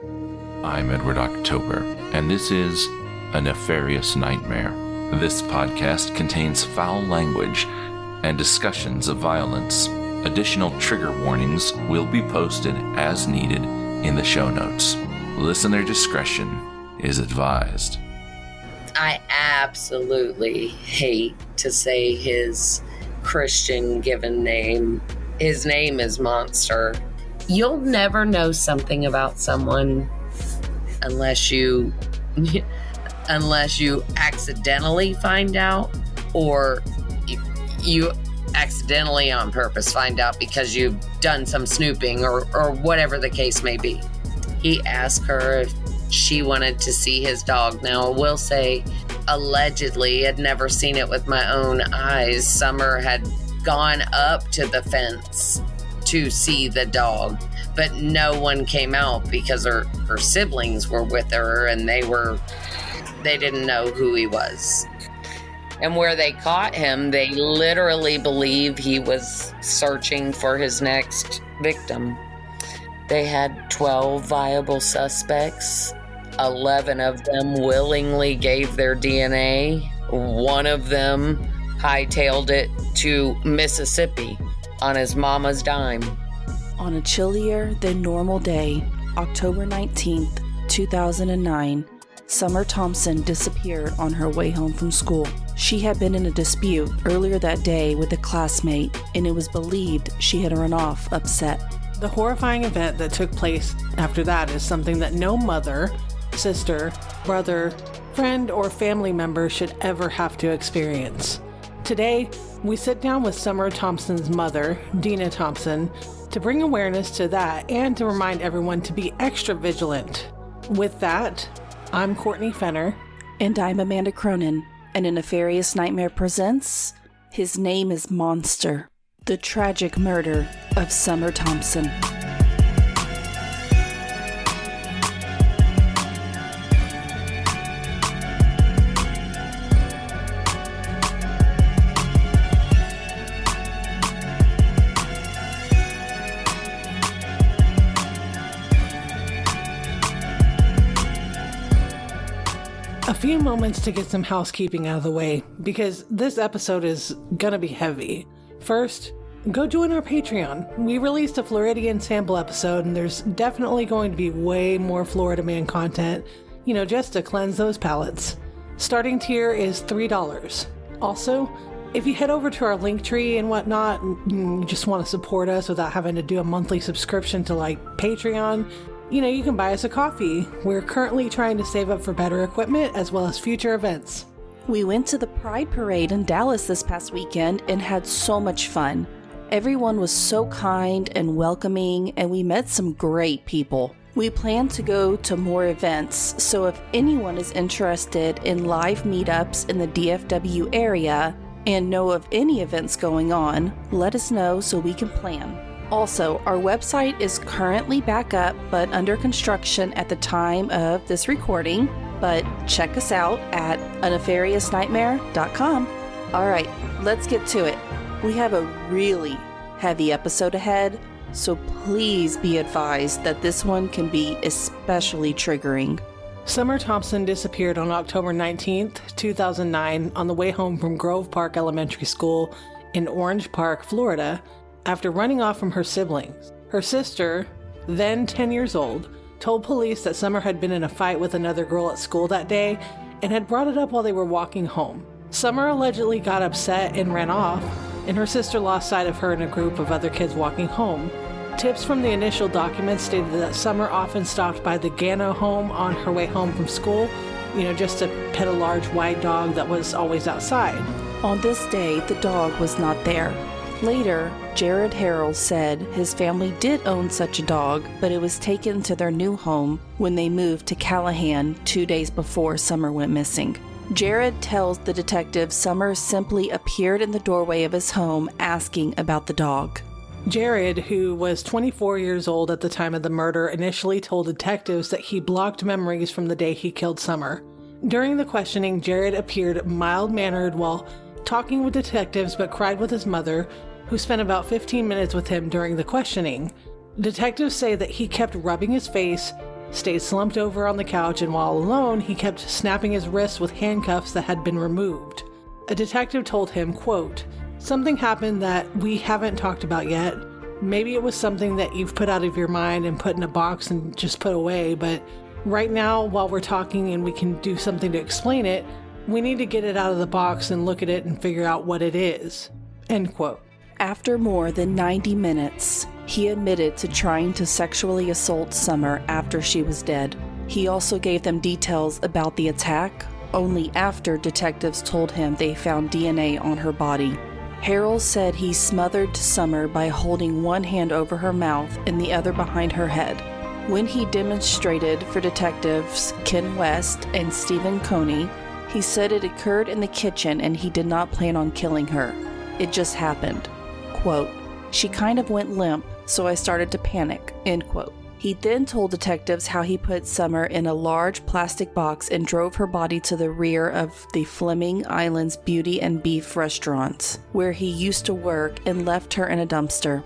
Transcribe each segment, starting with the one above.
I'm Edward October, and this is A Nefarious Nightmare. This podcast contains foul language and discussions of violence. Additional trigger warnings will be posted as needed in the show notes. Listener discretion is advised. I absolutely hate to say his Christian given name. His name is Monster. You'll never know something about someone unless you accidentally find out, or you accidentally on purpose find out because you've done some snooping or whatever the case may be. He asked her if she wanted to see his dog. Now, I will say, allegedly, I'd never seen it with my own eyes. Somer had gone up to the fence to see the dog, but no one came out because her siblings were with her and they didn't know who he was. And where they caught him, they literally believe he was searching for his next victim. They had 12 viable suspects. 11 of them willingly gave their DNA. One of them hightailed it to Mississippi on his mama's dime. On a chillier than normal day, October 19th, 2009, Somer Thompson disappeared on her way home from school. She had been in a dispute earlier that day with a classmate, and it was believed she had run off upset. The horrifying event that took place after that is something that no mother, sister, brother, friend, or family member should ever have to experience. Today, we sit down with Somer Thompson's mother, Diena Thompson, to bring awareness to that and to remind everyone to be extra vigilant. With that, I'm Courtney Fenner. And I'm Amanda Cronin, and A Nefarious Nightmare presents His Name is Monster, the tragic murder of Somer Thompson. A few moments to get some housekeeping out of the way, because this episode is gonna be heavy. First, go join our Patreon. We released a Floridian sample episode, and there's definitely going to be way more Florida Man content, just to cleanse those palates. Starting tier is $3. Also, if you head over to our Linktree and whatnot, and you just want to support us without having to do a monthly subscription to Patreon, you can buy us a coffee. We're currently trying to save up for better equipment as well as future events. We went to the Pride Parade in Dallas this past weekend and had so much fun. Everyone was so kind and welcoming, and we met some great people. We plan to go to more events, so if anyone is interested in live meetups in the DFW area and know of any events going on, let us know so we can plan. Also, our website is currently back up but under construction at the time of this recording, but check us out at anefariousnightmare.com. All right, let's get to it. We have a really heavy episode ahead, so please be advised that this one can be especially triggering. Somer Thompson disappeared on October 19th, 2009 on the way home from Grove Park Elementary School in Orange Park, Florida, after running off from her siblings. Her sister, then 10 years old, told police that Somer had been in a fight with another girl at school that day and had brought it up while they were walking home. Somer allegedly got upset and ran off, and her sister lost sight of her and a group of other kids walking home. Tips from the initial documents stated that Somer often stopped by the Gano home on her way home from school, just to pet a large white dog that was always outside. On this day, the dog was not there. Later, Jared Harrell said his family did own such a dog, but it was taken to their new home when they moved to Callahan 2 days before Somer went missing. Jared tells the detective Somer simply appeared in the doorway of his home asking about the dog. Jared, who was 24 years old at the time of the murder, initially told detectives that he blocked memories from the day he killed Somer. During the questioning, Jared appeared mild-mannered while talking with detectives but cried with his mother, who spent about 15 minutes with him during the questioning. Detectives say that he kept rubbing his face, stayed slumped over on the couch, and while alone, he kept snapping his wrists with handcuffs that had been removed. A detective told him, quote, "Something happened that we haven't talked about yet. Maybe it was something that you've put out of your mind and put in a box and just put away, but right now, while we're talking and we can do something to explain it, we need to get it out of the box and look at it and figure out what it is." End quote. After more than 90 minutes, he admitted to trying to sexually assault Somer after she was dead. He also gave them details about the attack, only after detectives told him they found DNA on her body. Harold said he smothered Somer by holding one hand over her mouth and the other behind her head. When he demonstrated for detectives Ken West and Stephen Coney, he said it occurred in the kitchen and he did not plan on killing her. It just happened. Quote, "She kind of went limp, so I started to panic." End quote. He then told detectives how he put Somer in a large plastic box and drove her body to the rear of the Fleming Islands Beauty and Beef restaurant, where he used to work, and left her in a dumpster.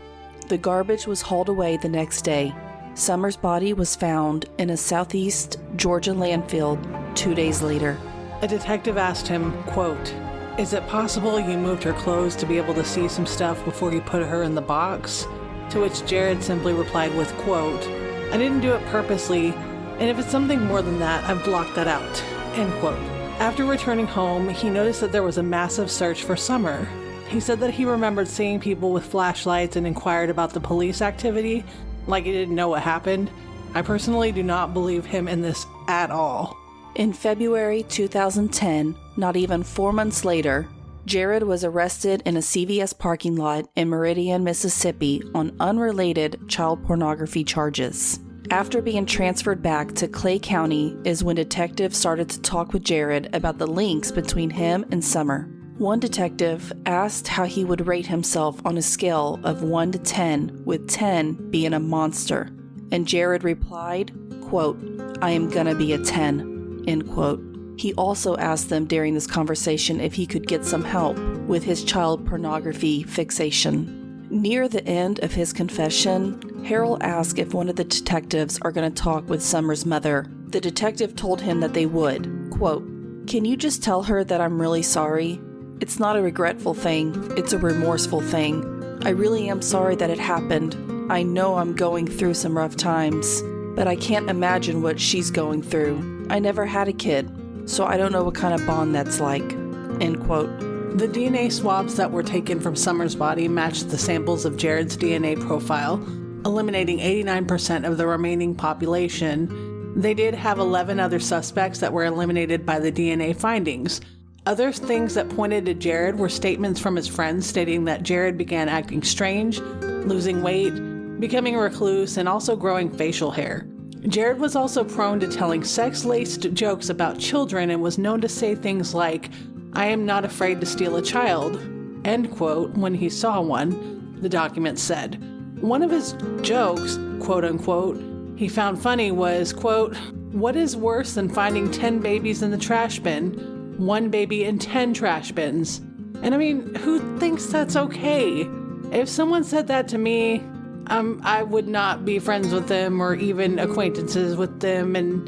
The garbage was hauled away the next day. Somer's body was found in a southeast Georgia landfill 2 days later. A detective asked him, quote, "Is it possible you moved her clothes to be able to see some stuff before you put her in the box?" To which Jared simply replied with, quote, "I didn't do it purposely, and if it's something more than that, I've blocked that out." End quote. After returning home, he noticed that there was a massive search for Somer. He said that he remembered seeing people with flashlights and inquired about the police activity, like he didn't know what happened. I personally do not believe him in this at all. In February 2010, not even 4 months later, Jared was arrested in a CVS parking lot in Meridian, Mississippi on unrelated child pornography charges. After being transferred back to Clay County is when detectives started to talk with Jared about the links between him and Somer. One detective asked how he would rate himself on a scale of 1 to 10, with 10 being a monster. And Jared replied, quote, "I am gonna be a 10." End quote. He also asked them during this conversation if he could get some help with his child pornography fixation. Near the end of his confession, Harold asked if one of the detectives are going to talk with Somer's mother. The detective told him that they would. Quote, "Can you just tell her that I'm really sorry? It's not a regretful thing, it's a remorseful thing. I really am sorry that it happened. I know I'm going through some rough times, but I can't imagine what she's going through. I never had a kid, so I don't know what kind of bond that's like." End quote. The DNA swabs that were taken from Somer's body matched the samples of Jared's DNA profile, eliminating 89% of the remaining population. They did have 11 other suspects that were eliminated by the DNA findings. Other things that pointed to Jared were statements from his friends stating that Jared began acting strange, losing weight, becoming a recluse, and also growing facial hair. Jared was also prone to telling sex-laced jokes about children and was known to say things like, "I am not afraid to steal a child," end quote, when he saw one, the document said. One of his jokes, quote unquote, he found funny was, quote, "What is worse than finding 10 babies in the trash bin? 1 baby in 10 trash bins." And I mean, who thinks that's okay? If someone said that to me, I would not be friends with them or even acquaintances with them, and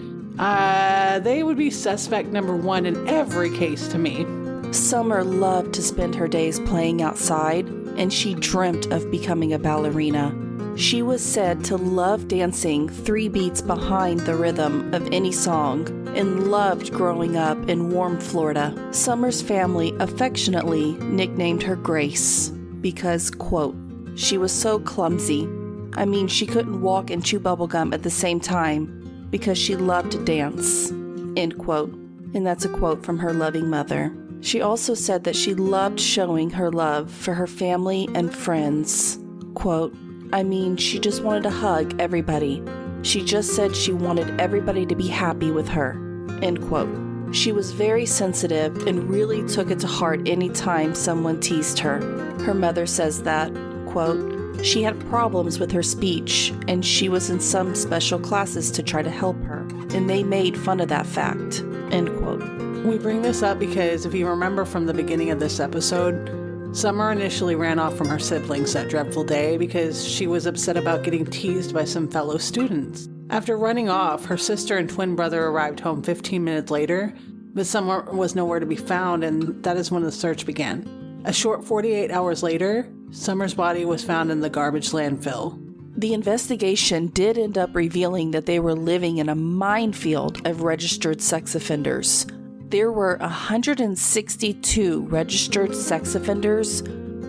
they would be suspect number 1 in every case to me. Somer loved to spend her days playing outside, and she dreamt of becoming a ballerina. She was said to love dancing 3 beats behind the rhythm of any song and loved growing up in warm Florida. Somer's family affectionately nicknamed her Grace because, quote, "She was so clumsy. I mean, she couldn't walk and chew bubblegum at the same time because she loved to dance." End quote. And that's a quote from her loving mother. She also said that she loved showing her love for her family and friends. Quote, "I mean, she just wanted to hug everybody. She just said she wanted everybody to be happy with her." End quote. She was very sensitive and really took it to heart any time someone teased her. Her mother says that, quote, "She had problems with her speech, and she was in some special classes to try to help her, and they made fun of that fact." End quote. We bring this up because if you remember from the beginning of this episode, Somer initially ran off from her siblings that dreadful day because she was upset about getting teased by some fellow students. After running off, her sister and twin brother arrived home 15 minutes later, but Summer was nowhere to be found, and that is when the search began. A short 48 hours later, Summer's body was found in the garbage landfill. The investigation did end up revealing that they were living in a minefield of registered sex offenders. There were 162 registered sex offenders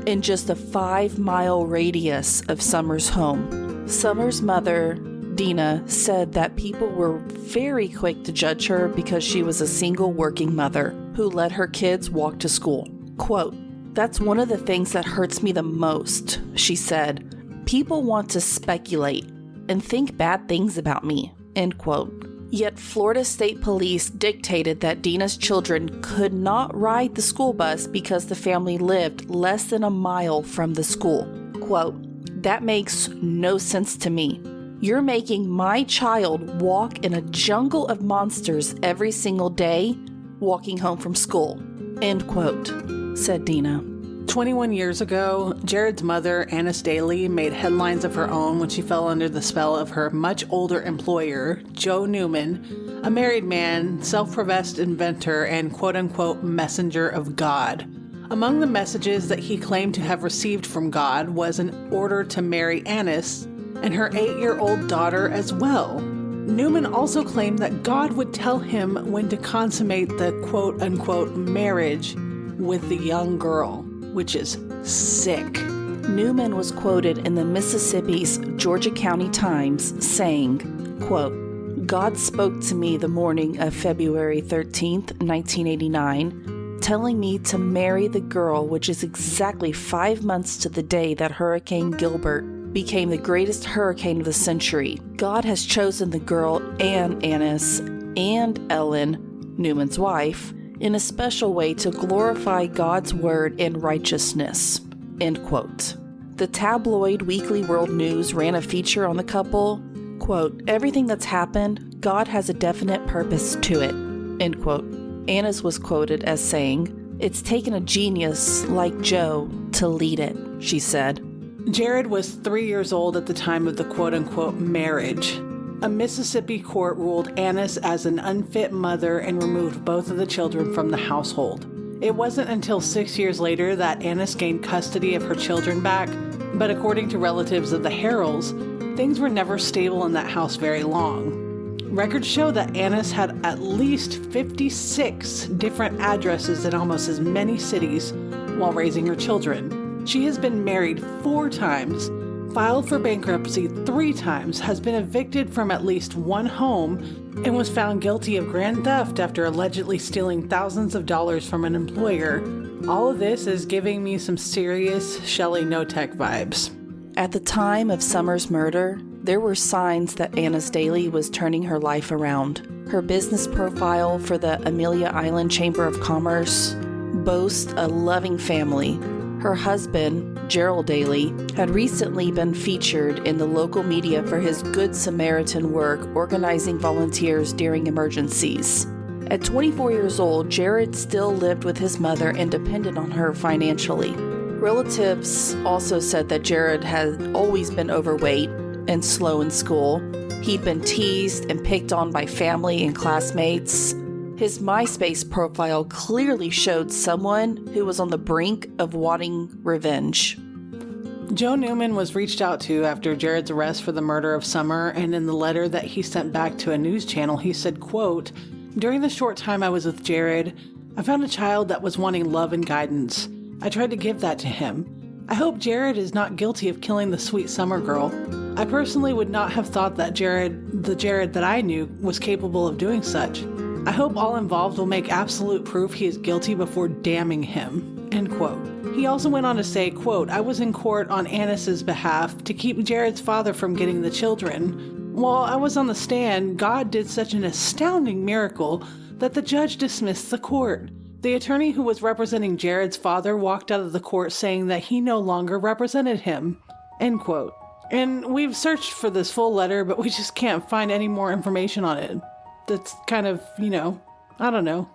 in just a 5-mile radius of Summer's home. Summer's mother, Diena, said that people were very quick to judge her because she was a single working mother who let her kids walk to school. Quote, "That's one of the things that hurts me the most," she said. "People want to speculate and think bad things about me," end quote. Yet Florida State Police dictated that Diena's children could not ride the school bus because the family lived less than a mile from the school. Quote, "That makes no sense to me. You're making my child walk in a jungle of monsters every single day, walking home from school," end quote, said Diena. 21 years ago, Jared's mother, Annis Daly, made headlines of her own when she fell under the spell of her much older employer, Joe Newman, a married man, self-professed inventor, and quote-unquote messenger of God. Among the messages that he claimed to have received from God was an order to marry Annis and her 8-year-old daughter as well. Newman also claimed that God would tell him when to consummate the quote-unquote marriage with the young girl, which is sick. Newman was quoted in the Mississippi's Georgia County Times saying, quote, "God spoke to me the morning of February 13th, 1989, telling me to marry the girl, which is exactly 5 months to the day that Hurricane Gilbert became the greatest hurricane of the century. God has chosen the girl and Annis and Ellen, Newman's wife, in a special way to glorify God's word and righteousness," end quote. The tabloid Weekly World News ran a feature on the couple, quote, "Everything that's happened, God has a definite purpose to it," end quote. Annis was quoted as saying, "It's taken a genius like Joe to lead it," she said. Jared was 3 years old at the time of the quote-unquote marriage. A Mississippi court ruled Annis as an unfit mother and removed both of the children from the household. It wasn't until 6 years later that Annis gained custody of her children back, but according to relatives of the Harrells, things were never stable in that house very long. Records show that Annis had at least 56 different addresses in almost as many cities while raising her children. She has been married 4 times, filed for bankruptcy 3 times, has been evicted from at least one home, and was found guilty of grand theft after allegedly stealing thousands of dollars from an employer. All of this is giving me some serious Shelley Notek vibes. At the time of Summer's murder, there were signs that Annis Daly was turning her life around. Her business profile for the Amelia Island Chamber of Commerce boasts a loving family. Her husband, Gerald Daly, had recently been featured in the local media for his Good Samaritan work organizing volunteers during emergencies. At 24 years old, Jared still lived with his mother and depended on her financially. Relatives also said that Jared had always been overweight and slow in school. He'd been teased and picked on by family and classmates. His MySpace profile clearly showed someone who was on the brink of wanting revenge. Joe Newman was reached out to after Jared's arrest for the murder of Summer, and in the letter that he sent back to a news channel, he said, quote, "During the short time I was with Jared, I found a child that was wanting love and guidance. I tried to give that to him. I hope Jared is not guilty of killing the sweet Summer girl. I personally would not have thought that the Jared that I knew, was capable of doing such. I hope all involved will make absolute proof he is guilty before damning him," end quote. He also went on to say, quote, "I was in court on Annis's behalf to keep Jared's father from getting the children. While I was on the stand, God did such an astounding miracle that the judge dismissed the court. The attorney who was representing Jared's father walked out of the court saying that he no longer represented him," end quote. And we've searched for this full letter, but we just can't find any more information on it. That's kind of,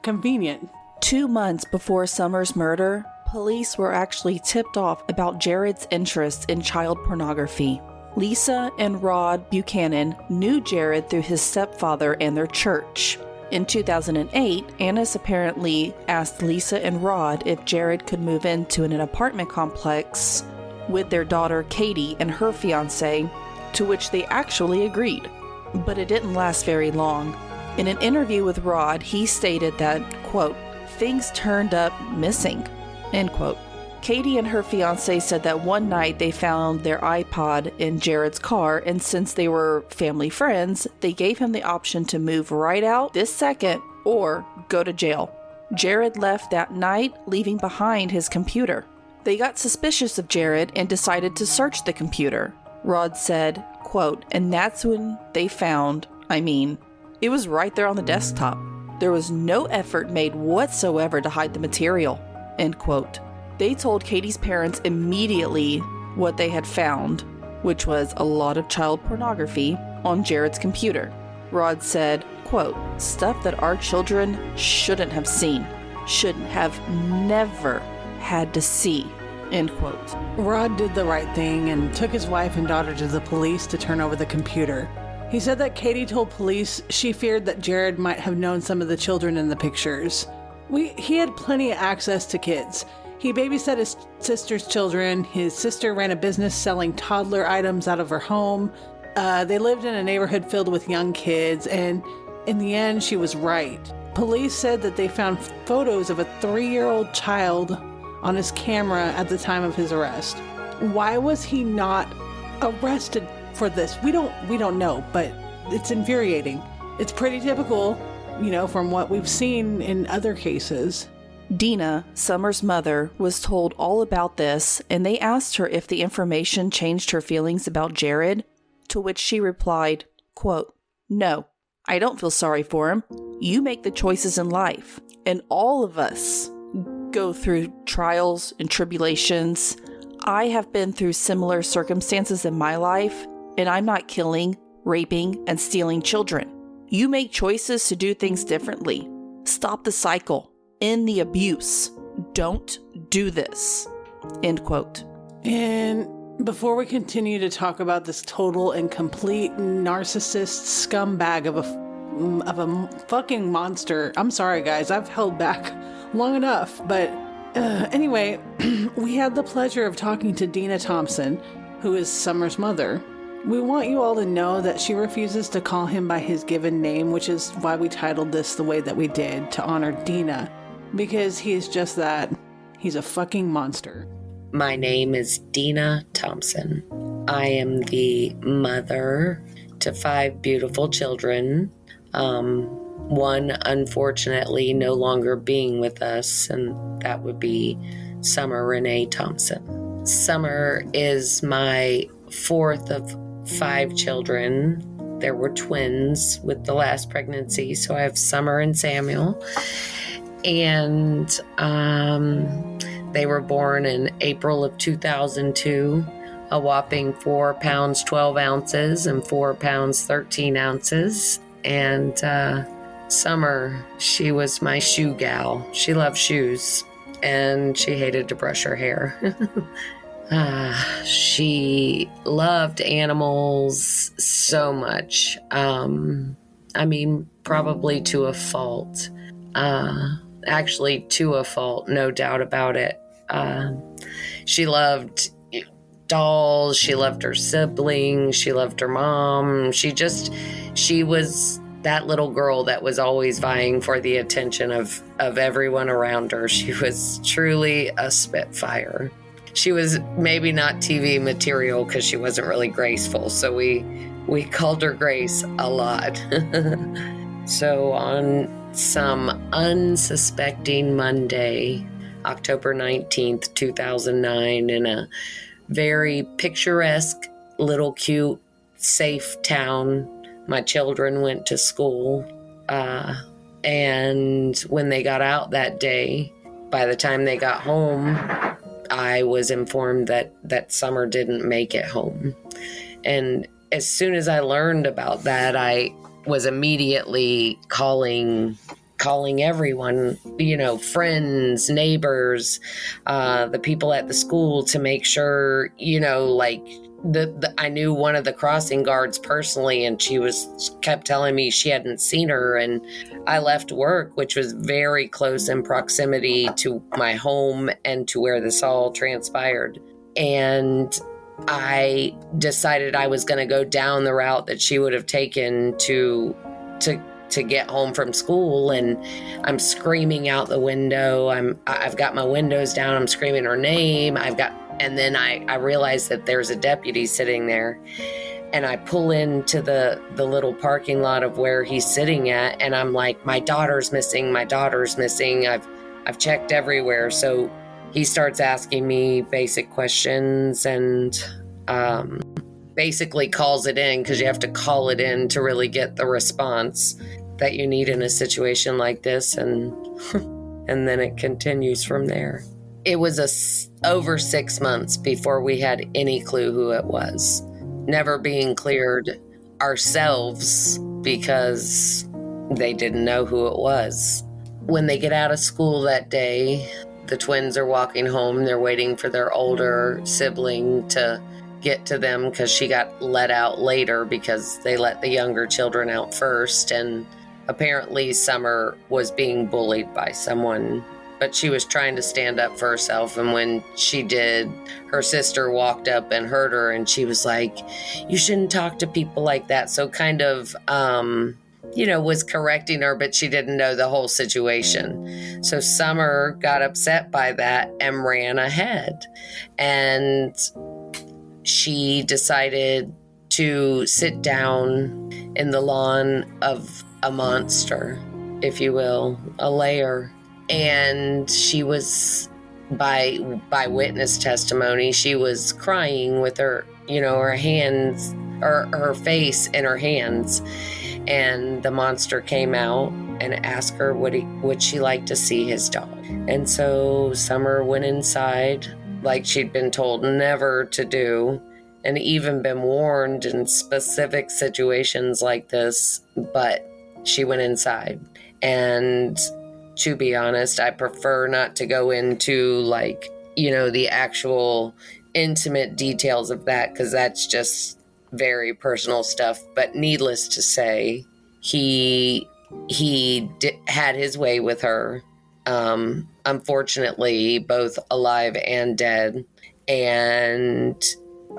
convenient. 2 months before Summer's murder, police were actually tipped off about Jared's interest in child pornography. Lisa and Rod Buchanan knew Jared through his stepfather and their church. In 2008, Annis apparently asked Lisa and Rod if Jared could move into an apartment complex with their daughter Katie and her fiancé, to which they actually agreed. But it didn't last very long. In an interview with Rod, he stated that, quote, "things turned up missing," end quote. Katie and her fiancé said that one night they found their iPod in Jared's car, and since they were family friends, they gave him the option to move right out this second or go to jail. Jared left that night, leaving behind his computer. They got suspicious of Jared and decided to search the computer. Rod said, quote, "and that's when they found, it was right there on the desktop. There was no effort made whatsoever to hide the material," end quote. They told Katie's parents immediately what they had found, which was a lot of child pornography on Jared's computer. Rod said, quote, "stuff that our children shouldn't have seen, shouldn't have never had to see," end quote. Rod did the right thing and took his wife and daughter to the police to turn over the computer. He said that Katie told police she feared that Jared might have known some of the children in the pictures. He had plenty of access to kids. He babysat his sister's children. His sister ran a business selling toddler items out of her home. They lived in a neighborhood filled with young kids, and in the end, she was right. Police said that they found photos of a 3-year-old child on his camera at the time of his arrest. Why was he not arrested for this? We don't know, but it's infuriating. It's pretty typical, from what we've seen in other cases. Diena, Somer's mother, was told all about this, and they asked her if the information changed her feelings about Jared, to which she replied, quote, "No, I don't feel sorry for him. You make the choices in life, and all of us go through trials and tribulations. I have been through similar circumstances in my life, and I'm not killing, raping, and stealing children. You make choices to do things differently. Stop the cycle. End the abuse. Don't do this," end quote. And before we continue to talk about this total and complete narcissist scumbag of a fucking monster, I'm sorry guys, I've held back long enough, but anyway, we had the pleasure of talking to Diena Thompson, who is Somer's mother. We want you all to know that she refuses to call him by his given name, which is why we titled this the way that we did, to honor Diena. Because he's just that. He's a fucking monster. My name is Diena Thompson. I am the mother to 5 beautiful children. One, unfortunately, no longer being with us, and that would be Somer Renee Thompson. Somer is my 4th of 5 children. There were twins with the last pregnancy, so I have Somer and Samuel. And they were born in April of 2002, a whopping 4 pounds 12 ounces and 4 pounds 13 ounces. And Somer, she was my shoe gal. She loved shoes, and she hated to brush her hair. She loved animals so much. Probably to a fault. Actually, to a fault, no doubt about it. She loved dolls. She loved her siblings. She loved her mom. She was that little girl that was always vying for the attention of everyone around her. She was truly a spitfire. She was maybe not TV material because she wasn't really graceful, so we called her Grace a lot. So on some unsuspecting Monday, October 19th, 2009, in a very picturesque, little cute, safe town, my children went to school. And when they got out that day, by the time they got home, I was informed that Somer didn't make it home. And as soon as I learned about that, I was immediately calling everyone, friends, neighbors, the people at the school, to make sure, I knew one of the crossing guards personally, and she kept telling me she hadn't seen her. And I left work, which was very close in proximity to my home and to where this all transpired. And I decided I was going to go down the route that she would have taken to get home from school. And I'm screaming out the window. I've got my windows down. I'm screaming her name. And then I realized that there's a deputy sitting there, and I pull into the little parking lot of where he's sitting at. And I'm like, my daughter's missing. My daughter's missing. I've checked everywhere. So he starts asking me basic questions and, basically calls it in, because you have to call it in to really get the response that you need in a situation like this. And then it continues from there. It was over 6 months before we had any clue who it was. Never being cleared ourselves because they didn't know who it was. When they get out of school that day, the twins are walking home. They're waiting for their older sibling to get to them, because she got let out later because they let the younger children out first. And apparently Somer was being bullied by someone, but she was trying to stand up for herself. And when she did, her sister walked up and heard her, and she was like, you shouldn't talk to people like that. So kind of, was correcting her, but she didn't know the whole situation. So Somer got upset by that and ran ahead. And she decided to sit down in the lawn of a monster, if you will, a lair. And she was, by witness testimony, she was crying with her, her hands, or her face in her hands. And the monster came out and asked her would she like to see his dog. And so Somer went inside, like she'd been told never to do, and even been warned in specific situations like this, but she went inside. And to be honest, I prefer not to go into the actual intimate details of that, because that's just very personal stuff. But needless to say, he had his way with her. Unfortunately, both alive and dead. And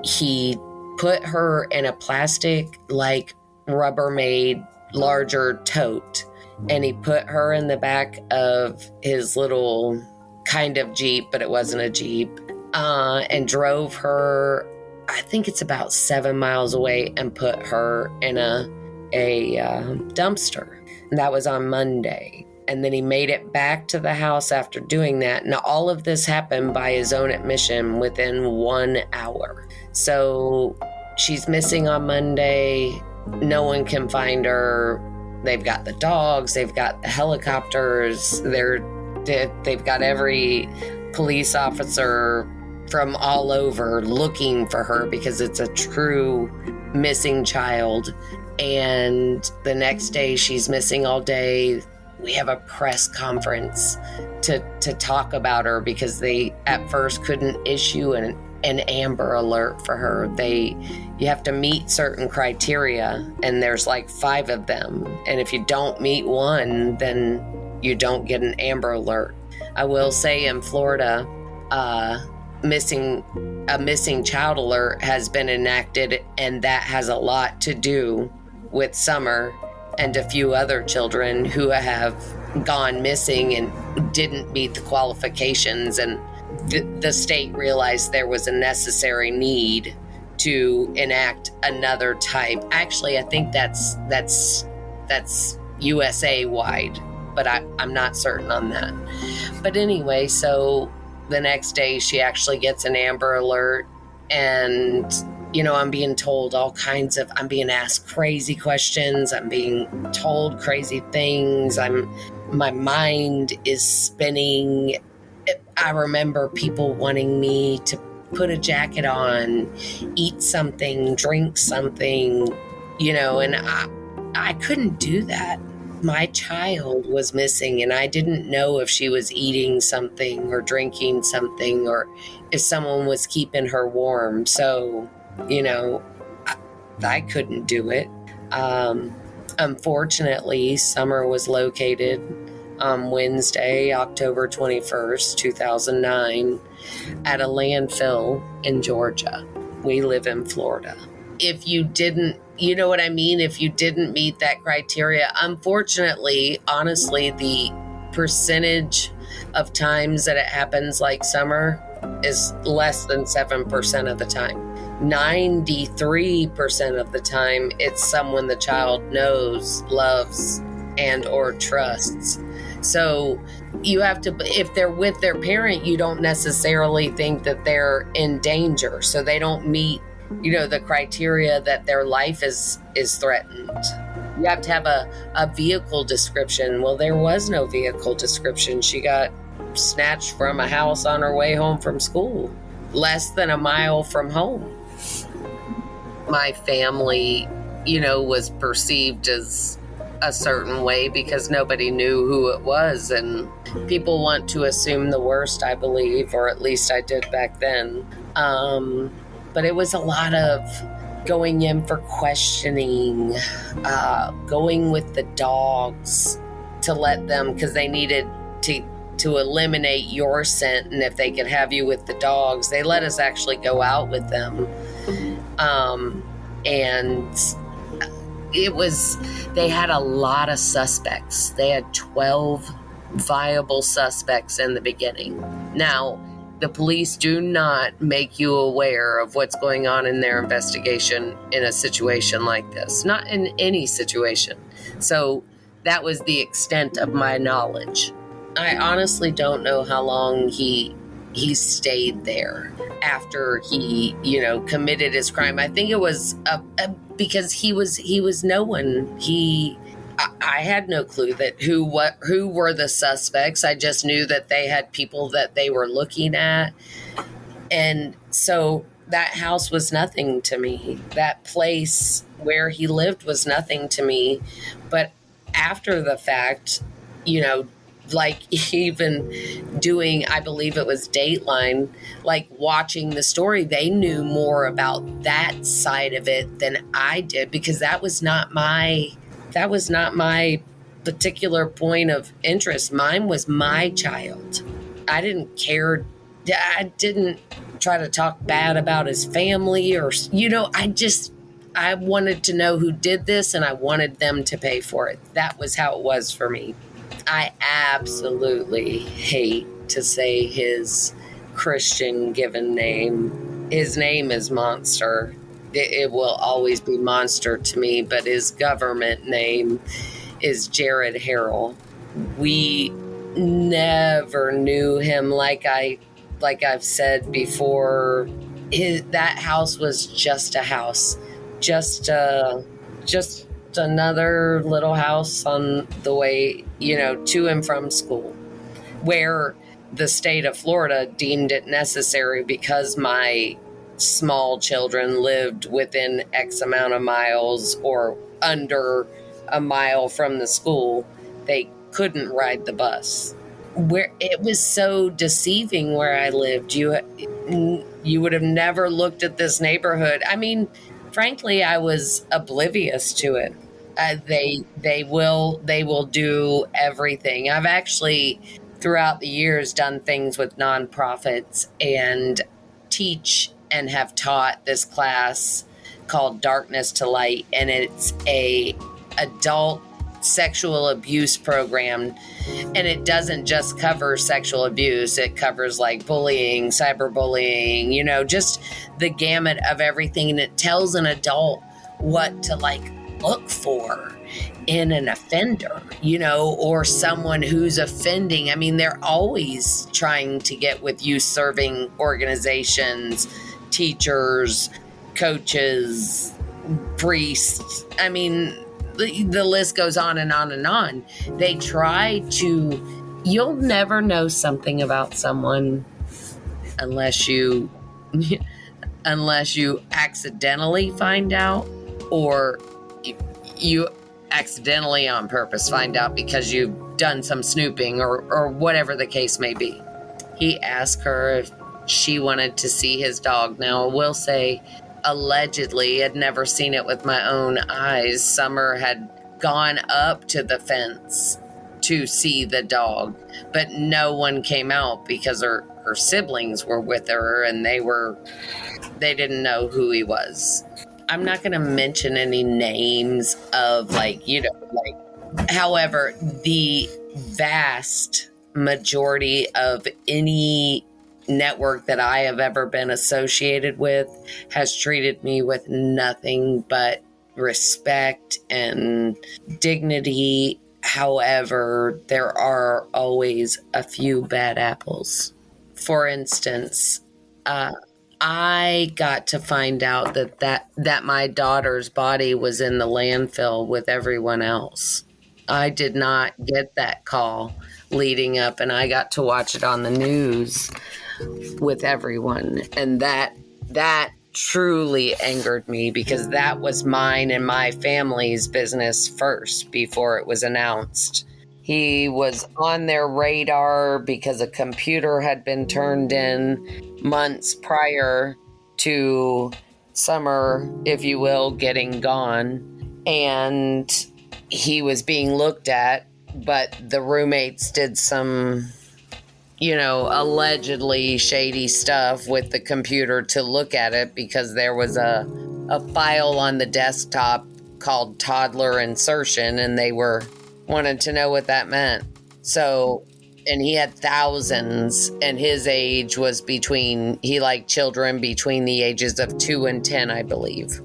he put her in a plastic, Rubbermaid, larger tote. And he put her in the back of his little kind of Jeep, but it wasn't a Jeep, and drove her, I think it's about 7 miles away, and put her in a dumpster. And that was on Monday. And then he made it back to the house after doing that. Now, all of this happened by his own admission within 1 hour. So she's missing on Monday. No one can find her. They've got the dogs. They've got the helicopters. They've got every police officer from all over looking for her, because it's a true missing child. And the next day, she's missing all day. We have a press conference to talk about her, because they at first couldn't issue an Amber Alert for her. You have to meet certain criteria, and there's 5 of them. And if you don't meet one, then you don't get an Amber Alert. I will say in Florida, a missing child alert has been enacted, and that has a lot to do with Somer and a few other children who have gone missing and didn't meet the qualifications. And the state realized there was a necessary need to enact another type. Actually, I think that's USA wide, but I'm not certain on that. But anyway, so the next day she actually gets an Amber Alert, and I'm being told I'm being asked crazy questions. I'm being told crazy things. My mind is spinning. I remember people wanting me to put a jacket on, eat something, drink something, and I couldn't do that. My child was missing, and I didn't know if she was eating something or drinking something, or if someone was keeping her warm. So I couldn't do it. Unfortunately, Somer was located on Wednesday, October 21st, 2009, at a landfill in Georgia. We live in Florida. If you didn't, you know what I mean? If you didn't meet that criteria, unfortunately, honestly, the percentage of times that it happens like Somer is less than 7% of the time. 93% of the time, it's someone the child knows, loves, and or trusts. So you have to, if they're with their parent, you don't necessarily think that they're in danger. So they don't meet, the criteria that their life is threatened. You have to have a vehicle description. Well, there was no vehicle description. She got snatched from a house on her way home from school, less than a mile from home. My family, was perceived as a certain way because nobody knew who it was, and people want to assume the worst, I believe, or at least I did back then. But it was a lot of going in for questioning, going with the dogs to let them, because they needed to eliminate your scent, and if they could have you with the dogs, they let us actually go out with them. And they had a lot of suspects. They had 12 viable suspects in the beginning. Now, the police do not make you aware of what's going on in their investigation in a situation like this, not in any situation. So that was the extent of my knowledge. I honestly don't know how long he stayed there after he, committed his crime. I think it was because he was no one. I had no clue that who were the suspects. I just knew that they had people that they were looking at. And so that house was nothing to me. That place where he lived was nothing to me. But after the fact, like even doing, I believe it was Dateline, like watching the story, they knew more about that side of it than I did, because that was not my particular point of interest. Mine was my child. I didn't care. I didn't try to talk bad about his family or, I wanted to know who did this, and I wanted them to pay for it. That was how it was for me. I absolutely hate to say his Christian given name. His name is Monster. It will always be Monster to me, but his government name is Jared Harrell. We never knew him. Like I've said before, that house was just a house, just another little house on the way, to and from school, where the state of Florida deemed it necessary, because my small children lived within X amount of miles or under a mile from the school. They couldn't ride the bus. Where it was so deceiving where I lived. You would have never looked at this neighborhood. I mean, frankly, I was oblivious to it. They will do everything. I've actually, throughout the years, done things with nonprofits and teach and have taught this class called Darkness to Light, and it's a adult sexual abuse program, and it doesn't just cover sexual abuse. It covers like bullying, cyberbullying, just the gamut of everything, and it tells an adult what to look for in an offender, or someone who's offending. I mean, they're always trying to get with youth serving organizations, teachers, coaches, priests. I mean, the list goes on and on and on. They try to, you'll never know something about someone unless you accidentally find out, or you accidentally on purpose find out because you've done some snooping or whatever the case may be. He asked her if she wanted to see his dog. Now, I will say, allegedly, had never seen it with my own eyes, Somer had gone up to the fence to see the dog, but no one came out because her siblings were with her and they didn't know who he was. I'm not going to mention any names of however, the vast majority of any network that I have ever been associated with has treated me with nothing but respect and dignity. However, there are always a few bad apples. For instance, I got to find out that my daughter's body was in the landfill with everyone else. I did not get that call leading up, and I got to watch it on the news with everyone. And that truly angered me, because that was mine and my family's business first before it was announced. He was on their radar because a computer had been turned in months prior to Somer, if you will, getting gone. And he was being looked at, but the roommates did some, allegedly shady stuff with the computer to look at it, because there was a file on the desktop called toddler insertion, and they wanted to know what that meant. So, and he had thousands, and his age was he liked children between the ages of 2 and 10, I believe.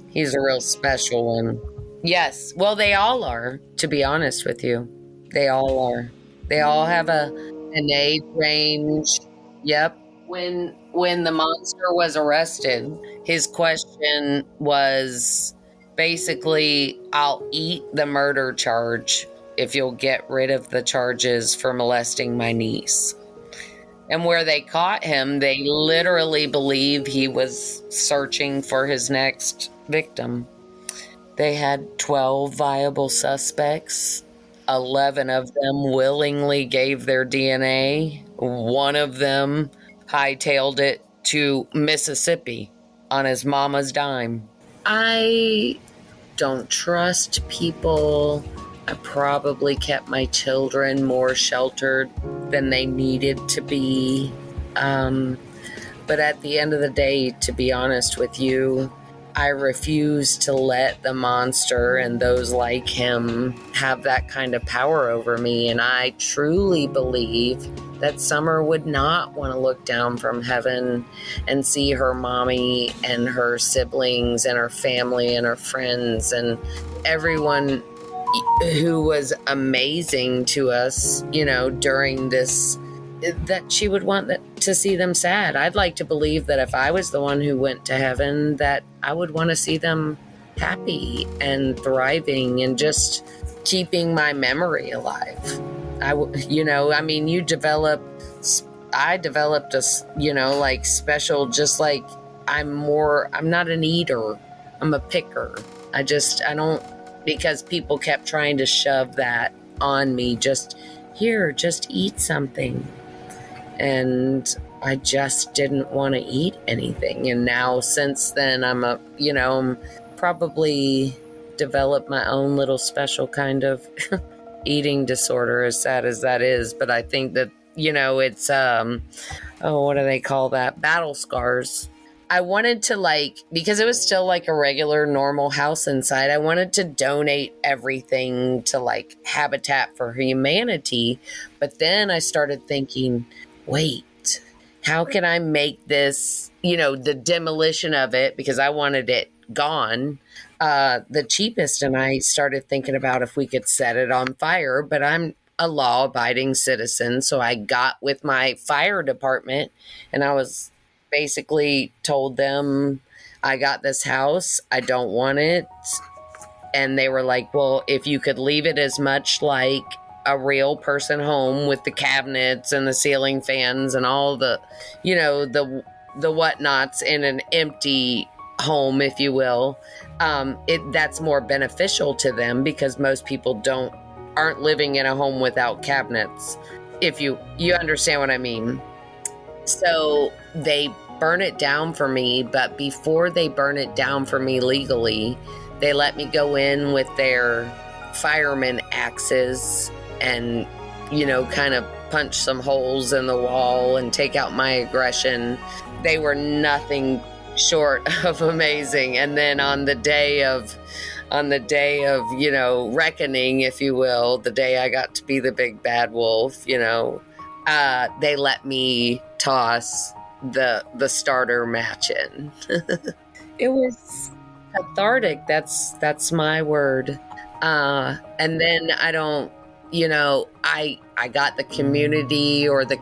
He's a real special one. Yes. Well, they all are, to be honest with you. They all are. They all have an age range. Yep. When the monster was arrested, his question was basically, I'll eat the murder charge if you'll get rid of the charges for molesting my niece. And where they caught him, they literally believe he was searching for his next victim. They had 12 viable suspects. 11 of them willingly gave their DNA. One of them hightailed it to Mississippi on his mama's dime. I don't trust people. I probably kept my children more sheltered than they needed to be. But at the end of the day, to be honest with you, I refuse to let the monster and those like him have that kind of power over me. And I truly believe that Somer would not want to look down from heaven and see her mommy and her siblings and her family and her friends and everyone who was amazing to us, during this, that she would want to see them sad. I'd like to believe that if I was the one who went to heaven, that I would want to see them happy and thriving and just keeping my memory alive. I developed a, special, just like I'm not an eater. I'm a picker. I don't, because people kept trying to shove that on me. Just eat something. And I just didn't want to eat anything. And now since then, I'm probably developed my own little special kind of eating disorder, as sad as that is. But I think that, it's, what do they call that? Battle scars. I wanted to because it was still a regular normal house inside, I wanted to donate everything to Habitat for Humanity. But then I started thinking, wait, how can I make this, the demolition of it, because I wanted it gone, the cheapest. And I started thinking about if we could set it on fire, but I'm a law-abiding citizen. So I got with my fire department and I was basically told them, I got this house, I don't want it. And they were like, well, if you could leave it as much like a real person home with the cabinets and the ceiling fans and all the, the whatnots in an empty home, if you will, that's more beneficial to them, because most people aren't living in a home without cabinets, if you understand what I mean. So they burn it down for me, but before they burn it down for me legally, they let me go in with their fireman axes and, kind of punch some holes in the wall and take out my aggression. They were nothing short of amazing. And then on the day of reckoning, if you will, the day I got to be the big bad wolf, they let me toss the starter match in. It was cathartic. That's my word. And then I got the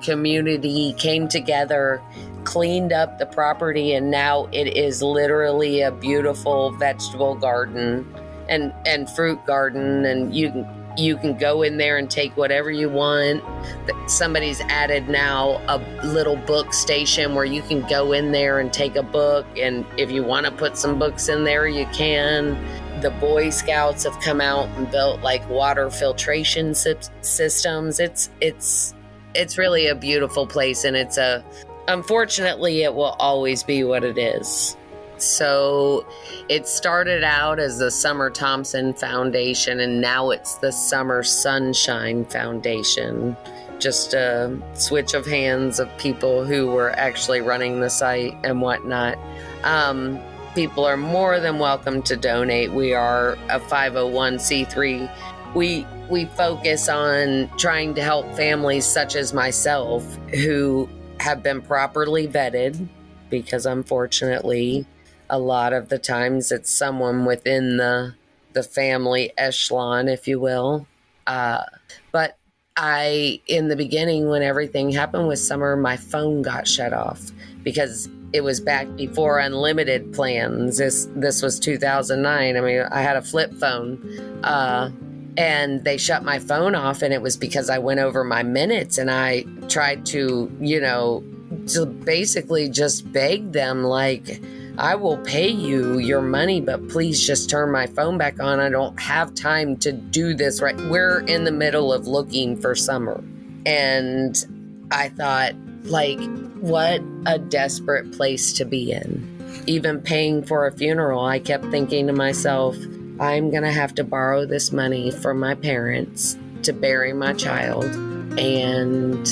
community came together, cleaned up the property, and now it is literally a beautiful vegetable garden and fruit garden, and you can go in there and take whatever you want. Somebody's added now a little book station where you can go in there and take a book, and if you want to put some books in there, you can. The Boy Scouts have come out and built like water filtration systems. It's really a beautiful place, and unfortunately it will always be what it is. So it started out as the Somer Thompson Foundation, and now it's the Summer Sunshine Foundation. Just a switch of hands of people who were actually running the site and whatnot. People are more than welcome to donate. We are a 501c3. We focus on trying to help families such as myself who have been properly vetted, because unfortunately, a lot of the times it's someone within the family echelon, if you will. But in the beginning, when everything happened with Summer, my phone got shut off because it was back before unlimited plans. This was 2009. I mean, I had a flip phone, and they shut my phone off, and it was because I went over my minutes, and I tried to basically just beg them, like, I will pay you your money, but please just turn my phone back on. I don't have time to do this right. We're in the middle of looking for Summer. And I thought, like, what a desperate place to be in. Even paying for a funeral, I kept thinking to myself, I'm going to have to borrow this money from my parents to bury my child. And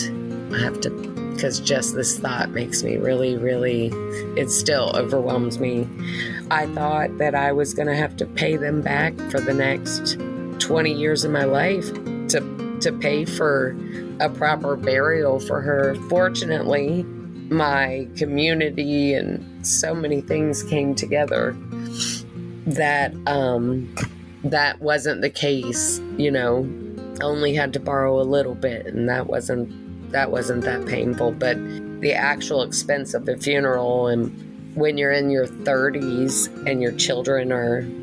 I have to, because just this thought makes me really, really, it still overwhelms me. I thought that I was going to have to pay them back for the next 20 years of my life to pay for a proper burial for her. Fortunately, my community and so many things came together that that wasn't the case. Only had to borrow a little bit, and that wasn't that painful. But the actual expense of the funeral, and when you're in your 30s and your children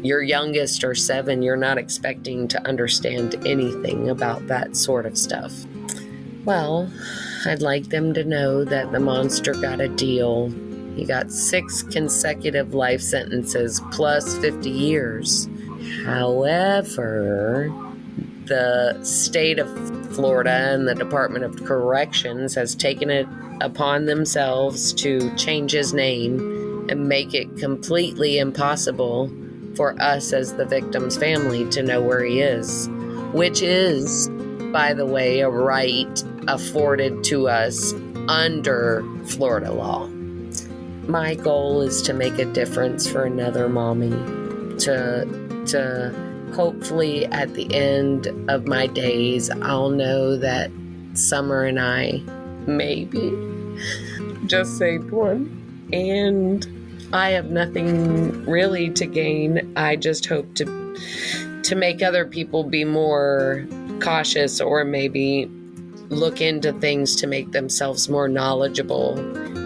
your youngest are 7, you're not expecting to understand anything about that sort of stuff. Well, I'd like them to know that the monster got a deal. He got 6 consecutive life sentences plus 50 years. However, the state of Florida and the Department of Corrections has taken it upon themselves to change his name and make it completely impossible for us as the victim's family to know where he is, which is, by the way, a right afforded to us under Florida law. My goal is to make a difference for another mommy, to hopefully at the end of my days, I'll know that Summer and I maybe just saved one. And I have nothing really to gain. I just hope to make other people be more cautious, or maybe look into things to make themselves more knowledgeable,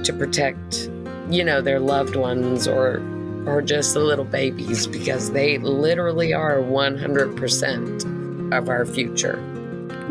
to protect, their loved ones or just the little babies, because they literally are 100% of our future.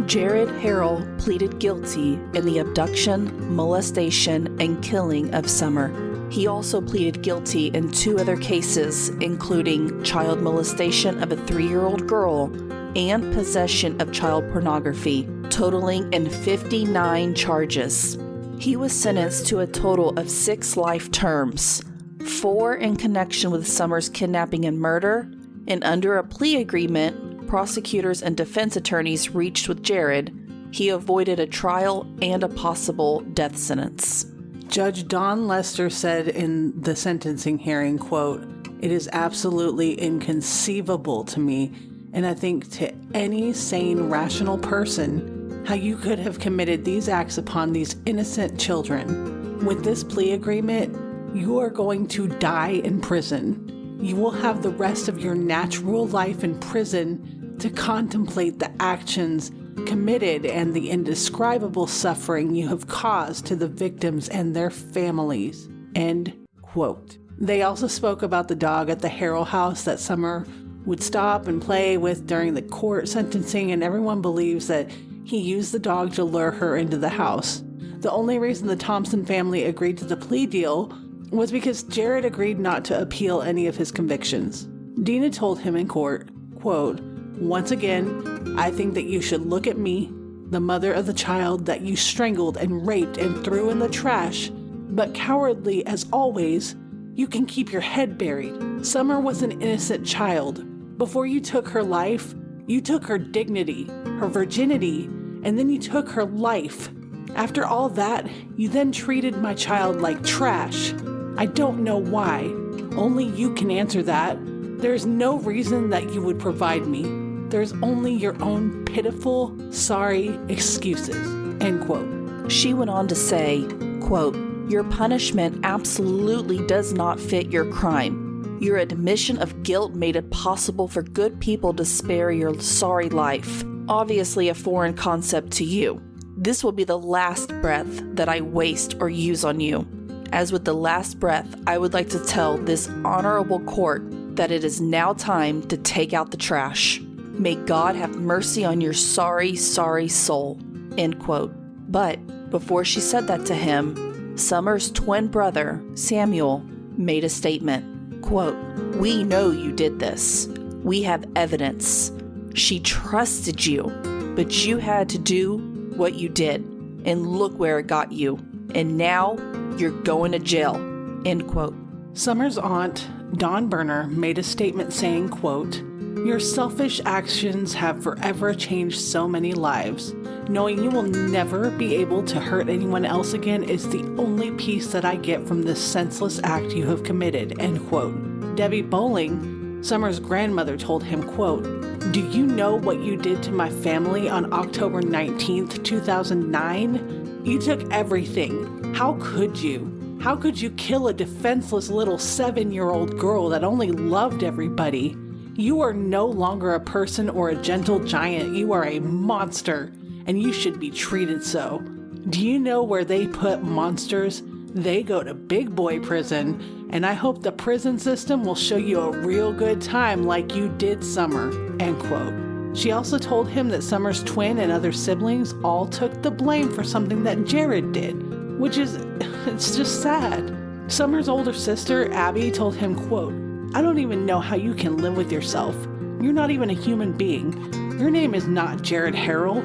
Jared Harrell pleaded guilty in the abduction, molestation, and killing of Summer. He also pleaded guilty in 2 other cases, including child molestation of a 3-year-old girl and possession of child pornography, totaling in 59 charges. He was sentenced to a total of 6 life terms, 4 in connection with Somer's kidnapping and murder, and under a plea agreement prosecutors and defense attorneys reached with Jared, he avoided a trial and a possible death sentence. Judge Don Lester said in the sentencing hearing, quote, "It is absolutely inconceivable to me, and I think to any sane, rational person, how you could have committed these acts upon these innocent children. With this plea agreement, you are going to die in prison. You will have the rest of your natural life in prison to contemplate the actions committed and the indescribable suffering you have caused to the victims and their families." End quote. They also spoke about the dog at the Harrell house that Somer would stop and play with during the court sentencing, and everyone believes that he used the dog to lure her into the house. The only reason the Thompson family agreed to the plea deal was because Jared agreed not to appeal any of his convictions. Diena told him in court, quote, "Once again, I think that you should look at me, the mother of the child that you strangled and raped and threw in the trash, but cowardly as always, you can keep your head buried. Somer was an innocent child. Before you took her life, you took her dignity, her virginity, and then you took her life. After all that, you then treated my child like trash. I don't know why. Only you can answer that. There is no reason that you would provide me. There's only your own pitiful, sorry excuses." End quote. She went on to say, quote, "Your punishment absolutely does not fit your crime. Your admission of guilt made it possible for good people to spare your sorry life. Obviously a foreign concept to you. This will be the last breath that I waste or use on you. As with the last breath, I would like to tell this honorable court that it is now time to take out the trash. May God have mercy on your sorry, sorry soul." End quote. But before she said that to him, Somer's twin brother, Samuel, made a statement. Quote, "We know you did this. We have evidence. She trusted you, but you had to do what you did, and look where it got you. And now you're going to jail." End quote. Somer's aunt, Dawn Burner, made a statement saying, quote, "Your selfish actions have forever changed so many lives. Knowing you will never be able to hurt anyone else again is the only peace that I get from this senseless act you have committed." End quote. Debbie Bowling, Somer's grandmother, told him, quote, "Do you know what you did to my family on October 19th, 2009? You took everything. How could you? How could you kill a defenseless little 7-year-old girl that only loved everybody? You are no longer a person or a gentle giant. You are a monster, and you should be treated so. Do you know where they put monsters? They go to big boy prison, and I hope the prison system will show you a real good time like you did, Somer." End quote. She also told him that Somer's twin and other siblings all took the blame for something that Jared did, which is, it's just sad. Somer's older sister, Abby, told him, quote, "I don't even know how you can live with yourself. You're not even a human being. Your name is not Jared Harrell.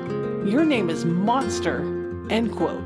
Your name is Monster." End quote.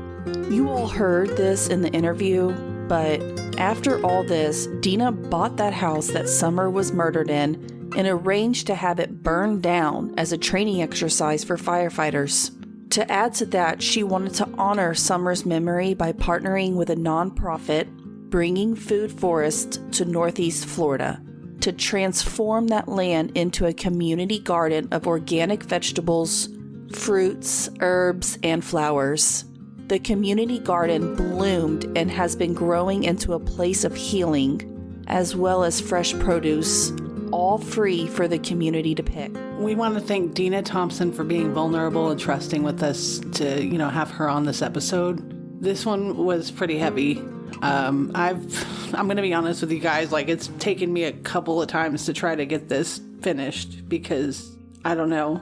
You all heard this in the interview, but after all this, Diena bought that house that Somer was murdered in and arranged to have it burned down as a training exercise for firefighters. To add to that, she wanted to honor Somer's memory by partnering with a nonprofit, Bringing Food Forest to Northeast Florida, to transform that land into a community garden of organic vegetables, fruits, herbs, and flowers. The community garden bloomed and has been growing into a place of healing, as well as fresh produce, all free for the community to pick. We want to thank Diena Thompson for being vulnerable and trusting with us to, have her on this episode. This one was pretty heavy. I'm going to be honest with you guys, it's taken me a couple of times to try to get this finished because I don't know.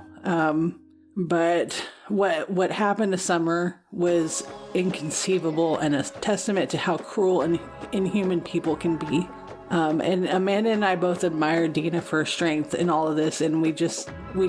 But what happened to Somer was inconceivable and a testament to how cruel and inhuman people can be. And Amanda and I both admire Diena for her strength in all of this, and we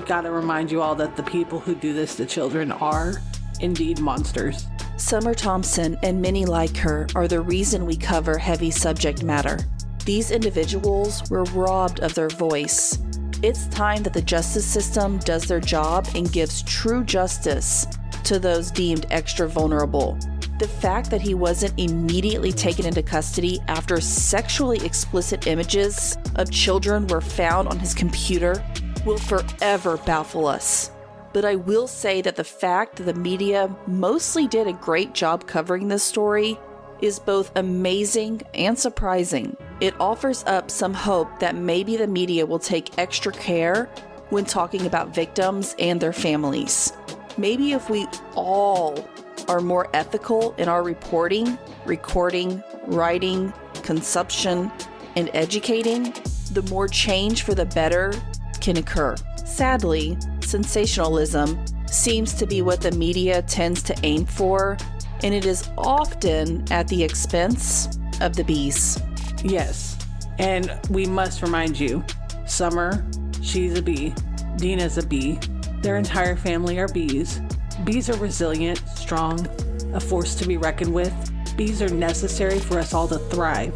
got to remind you all that the people who do this to children are indeed monsters. Somer Thompson and many like her are the reason we cover heavy subject matter. These individuals were robbed of their voice. It's time that the justice system does their job and gives true justice to those deemed extra vulnerable. The fact that he wasn't immediately taken into custody after sexually explicit images of children were found on his computer will forever baffle us. But I will say that the fact that the media mostly did a great job covering this story is both amazing and surprising. It offers up some hope that maybe the media will take extra care when talking about victims and their families. Maybe if we all are more ethical in our reporting, recording, writing, consumption, and educating, the more change for the better can occur. Sadly, sensationalism seems to be what the media tends to aim for, and it is often at the expense of the bees. Yes, and we must remind you, Somer, she's a bee. Diena's a bee. Their entire family are bees. Bees are resilient, strong, a force to be reckoned with. Bees are necessary for us all to thrive.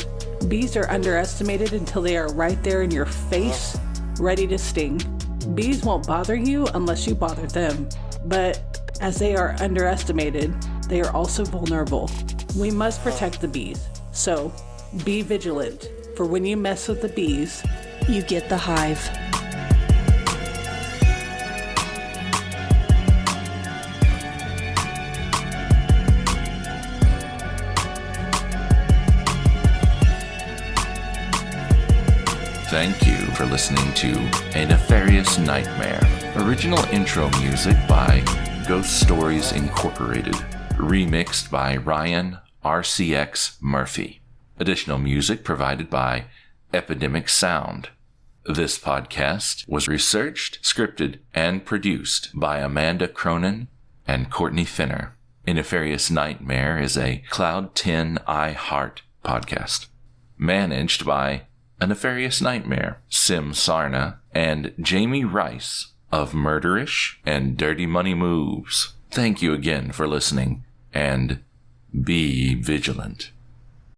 Bees are underestimated until they are right there in your face, ready to sting. Bees won't bother you unless you bother them. But as they are underestimated, they are also vulnerable. We must protect the bees. So be vigilant, for when you mess with the bees, you get the hive. Thank you for listening to A Nefarious Nightmare. Original intro music by Ghost Stories Incorporated. Remixed by Ryan RCX Murphy. Additional music provided by Epidemic Sound. This podcast was researched, scripted, and produced by Amanda Cronin and Courtney Finner. A Nefarious Nightmare is a Cloud 10 iHeart podcast. Managed by A Nefarious Nightmare, Sim Sarna, and Jamie Rice of Murderish and Dirty Money Moves. Thank you again for listening, and be vigilant.